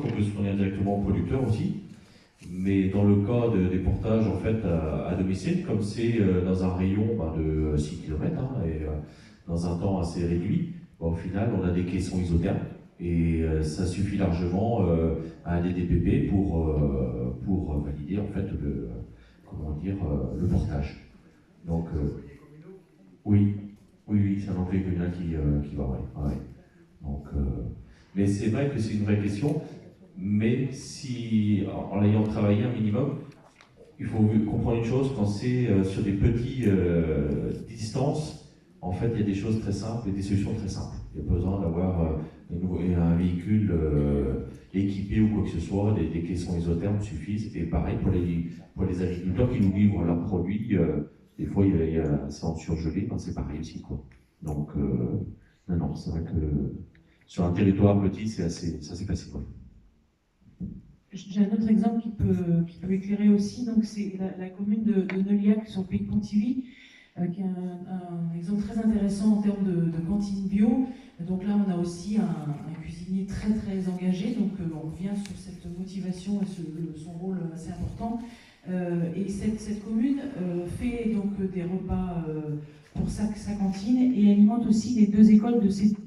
qu'on peut se fournir directement aux producteurs aussi. Mais dans le cas des portages en fait, à domicile, comme c'est dans un rayon de 6 km et dans un temps assez réduit, au final on a des caissons isothermes et ça suffit largement à un DDPP pour valider en fait le portage. Donc oui, c'est un employé communal qui va, ouais. Donc, mais c'est vrai que c'est une vraie question. Mais si, en l'ayant travaillé un minimum, il faut comprendre une chose, quand c'est sur des petites distances, en fait, il y a des choses très simples et des solutions très simples. Il n'y a pas besoin d'avoir un véhicule équipé ou quoi que ce soit, des caissons isothermes suffisent. Et pareil pour les agriculteurs qui nous livrent leurs produits, des fois, c'est en surgelé, c'est pareil aussi, quoi. Donc, non, c'est vrai que sur un territoire petit, c'est assez facile. Ouais. J'ai un autre exemple qui peut éclairer aussi, donc c'est la commune de Neuliac sur le pays de Pontivy, qui est un exemple très intéressant en termes de cantine bio. Donc là, on a aussi un cuisinier très très engagé, donc on revient sur cette motivation et son rôle assez important. Et cette commune fait donc des repas pour sa cantine et alimente aussi les deux écoles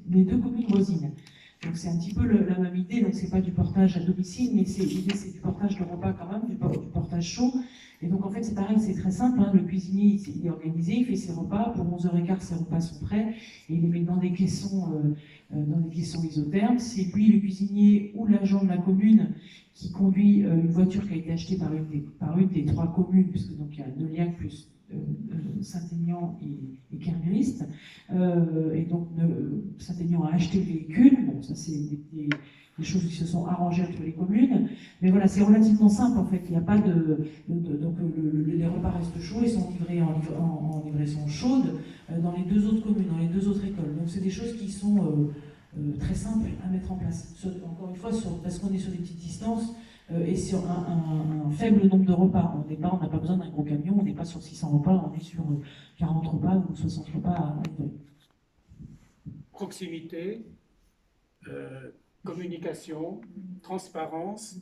des deux communes voisines. Donc c'est un petit peu la même idée, donc c'est pas du portage à domicile, mais l'idée c'est du portage de repas quand même, du portage chaud. Et donc en fait c'est pareil, c'est très simple, le cuisinier il est organisé, il fait ses repas, pour 11h15 ses repas sont prêts, et il les met dans des caissons isothermes. C'est lui le cuisinier ou l'agent de la commune qui conduit une voiture qui a été achetée par une des trois communes, puisque donc il y a Neuliac plus Saint-Aignan et Kermériste. Et donc Saint-Aignan a acheté le véhicule. Bon, ça c'est des choses qui se sont arrangées entre les communes. Mais voilà, c'est relativement simple en fait. Il n'y a pas donc les repas restent chauds, ils sont livrés en livraison chaude dans les deux autres communes, dans les deux autres écoles. Donc c'est des choses qui sont très simples à mettre en place. Encore une fois, parce qu'on est sur des petites distances et sur un faible nombre de repas. On n'a pas besoin d'un gros camion, on n'est pas sur 600 repas, on est sur 40 repas ou 60 repas à livrer. Proximité, communication, transparence,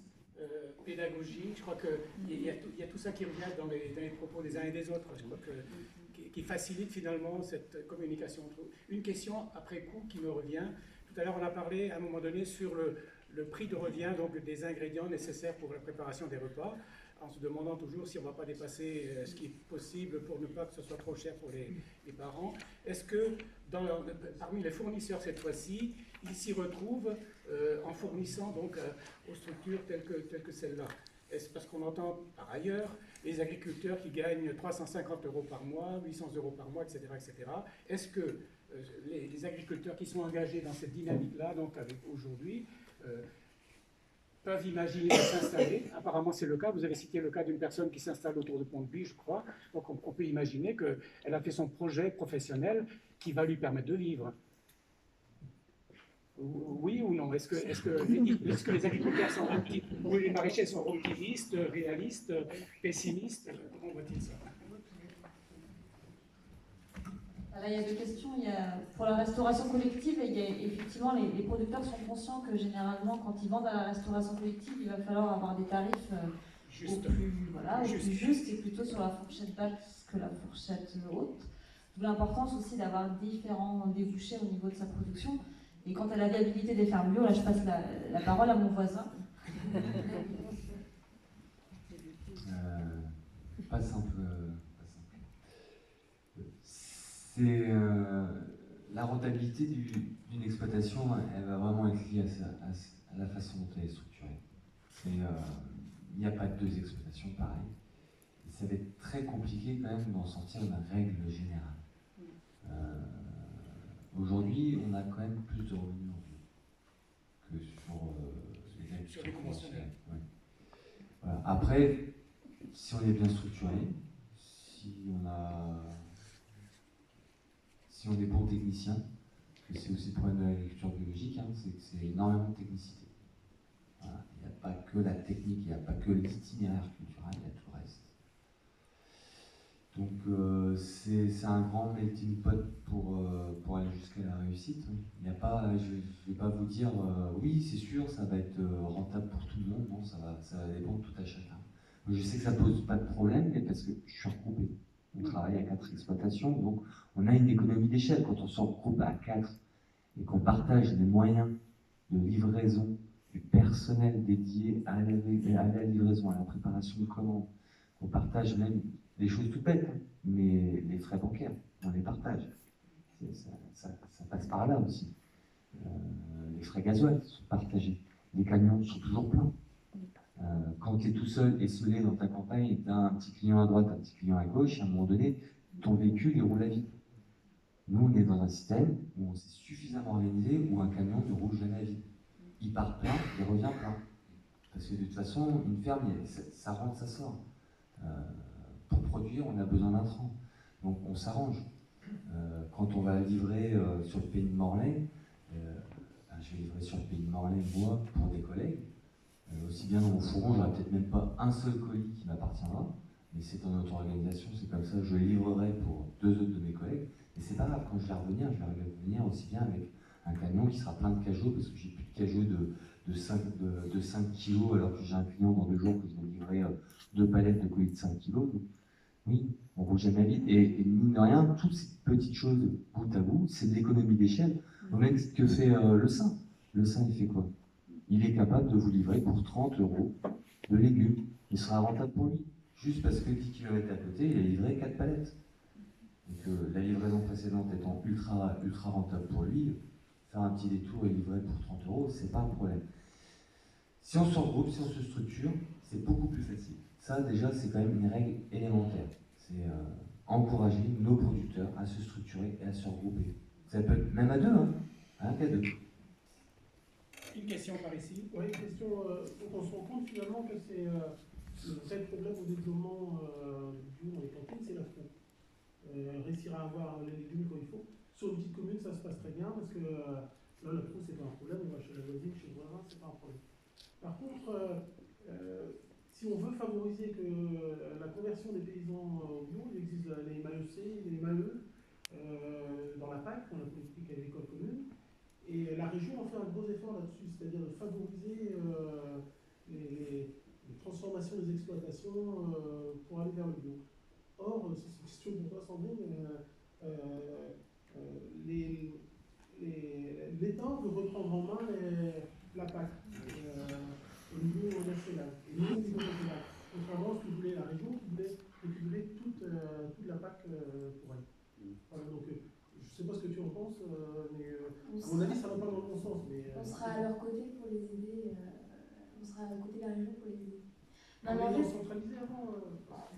pédagogie. Je crois qu'il y a tout ça qui revient dans les propos des uns et des autres. Je crois qui facilite finalement cette communication. Une question après coup qui me revient. Tout à l'heure, on a parlé à un moment donné sur le prix de revient donc des ingrédients nécessaires pour la préparation des repas, en se demandant toujours si on ne va pas dépasser ce qui est possible pour ne pas que ce soit trop cher pour les parents. Est-ce que parmi les fournisseurs cette fois-ci, ils s'y retrouvent en fournissant donc aux structures telles que celle-là? Est-ce parce qu'on entend par ailleurs les agriculteurs qui gagnent 350 € par mois, 800 € par mois, etc. etc. Est-ce que les agriculteurs qui sont engagés dans cette dynamique-là, donc aujourd'hui, peuvent imaginer de s'installer? Apparemment, c'est le cas. Vous avez cité le cas d'une personne qui s'installe autour de Pont-de-Buis, je crois. Donc, on peut imaginer qu'elle a fait son projet professionnel qui va lui permettre de vivre. Oui ou non? Est-ce que les agriculteurs sont ou les maraîchers sont optimistes, réalistes, pessimistes? Comment voit-il ça? Là, il y a deux questions. Pour la restauration collective, effectivement, les producteurs sont conscients que généralement, quand ils vendent à la restauration collective, il va falloir avoir des tarifs au plus justes et plutôt sur la fourchette basse que la fourchette haute. D'où l'importance aussi d'avoir différents débouchés au niveau de sa production. Et quant à la viabilité des fermes bio, là, je passe la parole à mon voisin. Pas simple. C'est la rentabilité d'une exploitation, elle va vraiment être liée à la façon dont elle est structurée. Il n'y a pas deux exploitations pareilles. Et ça va être très compliqué quand même d'en sortir une règle générale. Aujourd'hui, on a quand même plus de revenus en bio que sur les agricultures conventionnelles. Ouais. Voilà. Après, si on est bien structuré, si on est bon technicien, c'est aussi le problème de l'agriculture biologique, c'est que c'est énormément de technicité. Voilà. Il n'y a pas que la technique, il n'y a pas que l'itinéraire culturel, il y a tout le reste. Donc c'est un grand melting pot pour aller jusqu'à la réussite. Il n'y a pas, je ne vais pas vous dire oui c'est sûr ça va être rentable pour tout le monde, non, ça va dépendre de tout à chacun. Je sais que ça pose pas de problème, mais parce que je suis regroupé. On travaille à 4 exploitations, donc on a une économie d'échelle. Quand on se regroupe à 4 et qu'on partage les moyens de livraison, du personnel dédié à la livraison, à la préparation de commandes, on partage même des choses tout bêtes, hein, mais les frais bancaires, on les partage. Ça passe par là aussi. Les frais gasoil sont partagés. Les camions sont toujours pleins. Quand tu es tout seul et isolé dans ta campagne et que tu as un petit client à droite, un petit client à gauche, à un moment donné, ton véhicule il roule à vide. Nous, on est dans un système où on s'est suffisamment organisé où un camion ne roule jamais à vide. Il part plein, il revient plein. Parce que de toute façon, une ferme, ça rentre, ça sort. Pour produire, on a besoin d'un train. Donc on s'arrange. Quand on va livrer sur le pays de Morlaix, je vais livrer sur le pays de Morlaix, moi, pour des collègues. Aussi bien dans mon fourgon, j'aurai peut-être même pas un seul colis qui m'appartiendra, mais c'est dans notre organisation, c'est comme ça, je livrerai pour 2 autres de mes collègues, et c'est pas grave, quand je vais revenir aussi bien avec un camion qui sera plein de cajots, parce que j'ai plus de cajots de 5 kilos, alors que j'ai un client dans 2 jours que je vais livrer 2 palettes de colis de 5 kilos. Donc, oui, on roule jamais vite, et mine de rien, toutes ces petites choses bout à bout, c'est de l'économie d'échelle, au même titre que fait le Saint. Le Saint, il fait quoi? Il est capable de vous livrer pour 30 € de légumes. Il sera rentable pour lui. Juste parce que 10 km à côté, il a livré 4 palettes. Donc la livraison précédente étant ultra rentable pour lui, faire un petit détour et livrer pour 30 €, c'est pas un problème. Si on se regroupe, si on se structure, c'est beaucoup plus facile. Ça, déjà, c'est quand même une règle élémentaire. C'est encourager nos producteurs à se structurer et à se regrouper. Ça peut être même à 2, hein qu'à 2. Une question par ici. Oui, une question. On se rend compte finalement que c'est le vrai problème au développement du bio dans les cantines, c'est la trop. Réussir à avoir les légumes comme il faut. Sur une petite commune, ça se passe très bien parce que là, la trop, c'est pas un problème. On va chez la voisine, chez le voisin, c'est pas un problème. Par contre, si on veut favoriser que la conversion des paysans au bio, il existe les MAEC, les MAE dans la PAC, dans la politique agricole commune. Et la région a fait un gros effort là-dessus, c'est-à-dire de favoriser les transformations des exploitations pour aller vers le bio. Or, c'est une question pour toi, Sandrine, l'État veut reprendre en main la PAC au niveau national, et nous au niveau régional, contrairement à ce que voulait la région, qui voulait toute la PAC pour elle. Voilà, donc, je ne sais pas ce que tu en penses, mais à mon avis, ça ne va pas dans le bon sens. Mais, on sera à leur côté pour les aider, on sera à côté de la région pour les aider. Non, mais en fait, centralisé avant.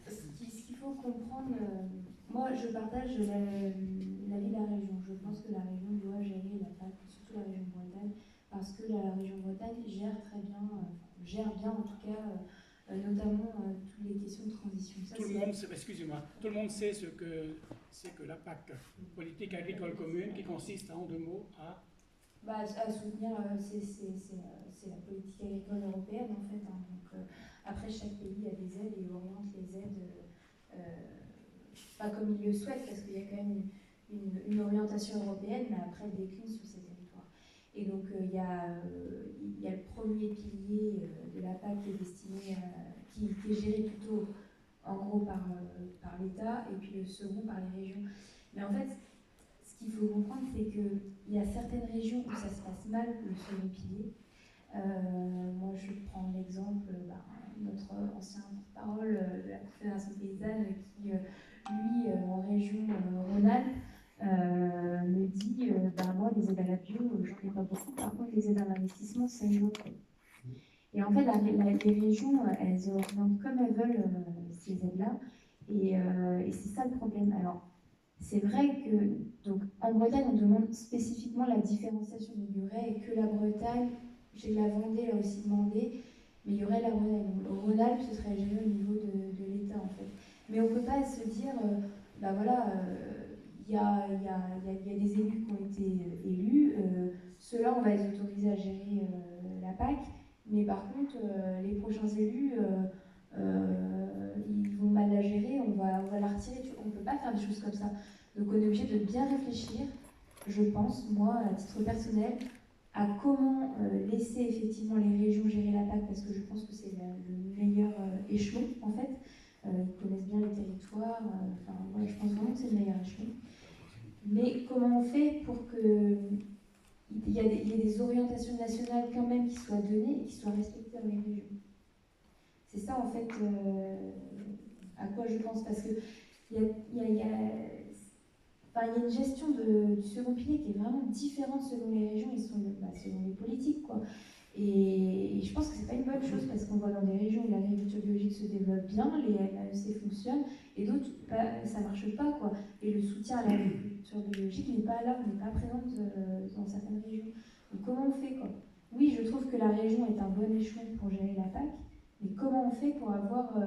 Ce qu'il faut comprendre, moi je partage l'avis de la région. Je pense que la région doit gérer la PAC, surtout la région Bretagne, parce que la région Bretagne gère très bien, gère bien en tout cas, notamment toutes les questions de transition. Ça, excusez-moi, tout le monde sait ce que c'est que la PAC, politique agricole commune, qui consiste en 2 mots à soutenir, c'est la politique agricole européenne en fait. Hein, donc, après, chaque pays a des aides et oriente les aides pas comme il le souhaite, parce qu'il y a quand même une orientation européenne, mais après décline sur ces territoires. Et donc il y a le premier pilier de la PAC qui est destiné, qui est géré plutôt en gros par l'État, et puis le second par les régions. Mais en fait, ce qu'il faut comprendre, c'est qu'il y a certaines régions où ça se passe mal, le second pilier. Moi, je prends l'exemple, notre ancien porte-parole de la Confédération paysanne qui, lui, en région Rhône-Alpes, me dit moi, les aides à la bio, j'en ai pas beaucoup. Par contre, les aides à l'investissement, c'est une autre. Et en fait, les régions, elles orientent comme elles veulent ces aides-là. Et c'est ça le problème. Alors, c'est vrai que, donc, en Bretagne, on demande spécifiquement la différenciation des durées et que la Bretagne, j'ai la Vendée là aussi demandé, mais il y aurait la Bretagne. Donc, au Rhône-Alpes, ce serait géré au niveau de l'État, en fait. Mais on ne peut pas se dire, il y a des élus qui ont été élus, ceux-là, on va les autoriser à gérer la PAC, mais par contre, les prochains élus, ils vont mal la gérer, on va la retirer. On ne peut pas faire des choses comme ça. Donc on est obligé de bien réfléchir, je pense, moi, à titre personnel, à comment laisser effectivement les régions gérer la PAC, parce que je pense que c'est le meilleur échelon, en fait. Ils connaissent bien les territoires, voilà, je pense vraiment que c'est le meilleur échelon. Mais comment on fait pour qu'il y ait des orientations nationales quand même qui soient données et qui soient respectées dans les régions? C'est ça, en fait, à quoi je pense, parce que il y a une gestion du second pilier qui est vraiment différente selon les régions et selon les politiques, quoi. Et je pense que c'est pas une bonne chose, parce qu'on voit dans des régions où l'agriculture biologique se développe bien, les MAEC fonctionnent, et d'autres, ça marche pas, quoi. Et le soutien à l'agriculture biologique n'est pas là, n'est pas présente dans certaines régions. Donc comment on fait, quoi? Oui, je trouve que la région est un bon échelon pour gérer la PAC, mais comment on fait pour avoir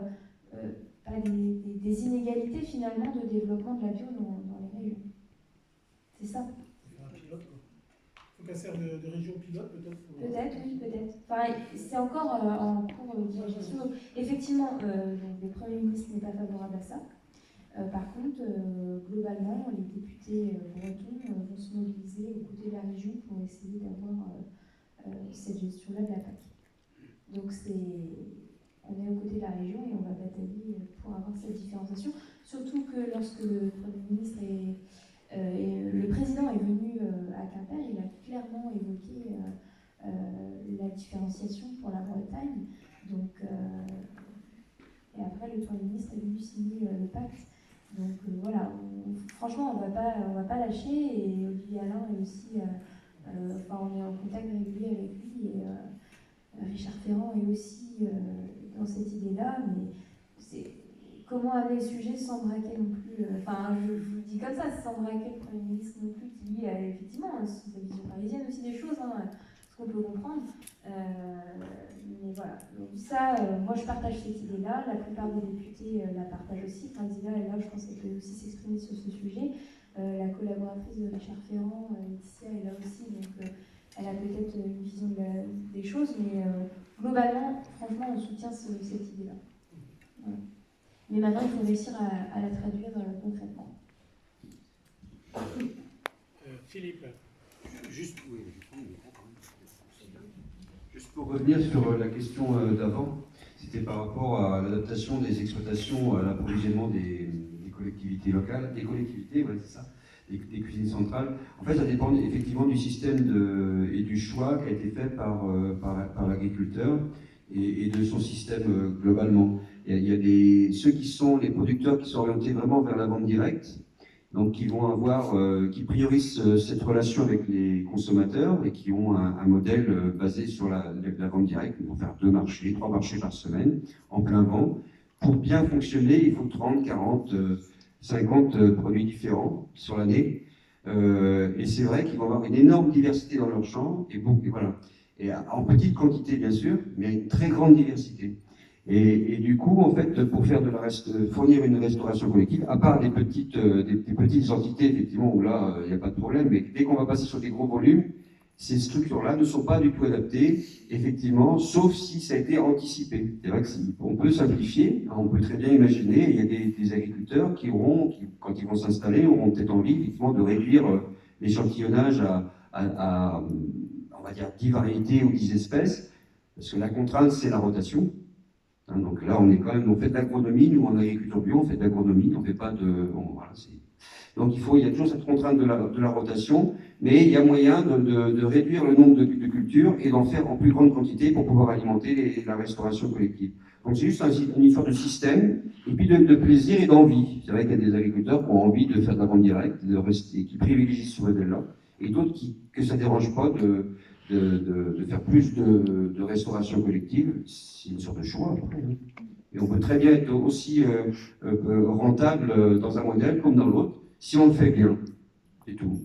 des inégalités finalement de développement de la bio dans les régions? C'est ça. Un pilote, quoi. Il faut qu'elle serve de région pilote, peut-être. Peut-être, oui, peut-être. Enfin, c'est encore en cours d'imagination. Effectivement, le Premier ministre n'est pas favorable à ça. Par contre, globalement, les députés bretons vont se mobiliser aux côtés de la région pour essayer d'avoir cette gestion-là de la PAC. Donc on est aux côtés de la région et on va batailler pour avoir cette différenciation. Surtout que lorsque le Premier ministre et le président est venu à Quimper, il a clairement évoqué la différenciation pour la Bretagne. Donc, et après, le Premier ministre est venu signer le pacte. Donc voilà, franchement, on va pas lâcher. Et Olivier Alain est aussi, on est en contact régulier avec lui. Et Richard Ferrand est aussi dans cette idée-là, mais c'est comment amener le sujet sans braquer non plus. Je vous dis comme ça, sans braquer le Premier ministre non plus, qui lui a effectivement sa vision parisienne aussi des choses, ce qu'on peut comprendre. Mais voilà, donc ça, moi je partage cette idée-là, la plupart des députés la partagent aussi. Fadila est là, je pense qu'elle peut aussi s'exprimer sur ce sujet. La collaboratrice de Richard Ferrand, Laetitia, est là aussi, donc elle a peut-être une vision des choses, mais globalement, franchement, on soutient cette idée-là. Voilà. Mais maintenant, il faut réussir à la traduire concrètement. Philippe, juste pour revenir sur la question d'avant, c'était par rapport à l'adaptation des exploitations à l'approvisionnement des collectivités locales, des collectivités, ouais, c'est ça, des cuisines centrales. En fait, ça dépend effectivement du système et du choix qui a été fait par l'agriculteur et de son système globalement. Il y a ceux qui sont les producteurs qui sont orientés vraiment vers la vente directe, donc qui vont qui priorisent cette relation avec les consommateurs et qui ont un modèle basé sur la vente directe. Ils vont faire 2 marchés, 3 marchés par semaine, en plein vent. Pour bien fonctionner, il faut 30, 40, 50 produits différents sur l'année. Et c'est vrai qu'ils vont avoir une énorme diversité dans leur champ, et voilà. Et en petite quantité, bien sûr, mais une très grande diversité. Et du coup, en fait, pour fournir une restauration collective, à part des petites entités, effectivement, où là, il n'y a pas de problème, mais dès qu'on va passer sur des gros volumes, ces structures-là ne sont pas du tout adaptées, effectivement, sauf si ça a été anticipé. C'est vrai qu'on peut simplifier, on peut très bien imaginer, il y a des agriculteurs qui, quand ils vont s'installer, auront peut-être envie, effectivement, de réduire l'échantillonnage à, on va dire, 10 variétés ou 10 espèces, parce que la contrainte, c'est la rotation. Donc là, on fait de l'agronomie, nous en agriculture bio, on fait de l'agronomie, on fait pas de... voilà, donc il y a toujours cette contrainte de la rotation, mais il y a moyen de réduire le nombre de cultures et d'en faire en plus grande quantité pour pouvoir alimenter la restauration collective. Donc c'est juste une histoire de système, et puis de plaisir et d'envie. C'est vrai qu'il y a des agriculteurs qui ont envie de faire de la vente directe, qui privilégient ce modèle-là, et d'autres que ça ne dérange pas de faire plus de restauration collective. C'est une sorte de choix après. Et on peut très bien être aussi rentable dans un modèle comme dans l'autre, si on le fait bien. C'est tout.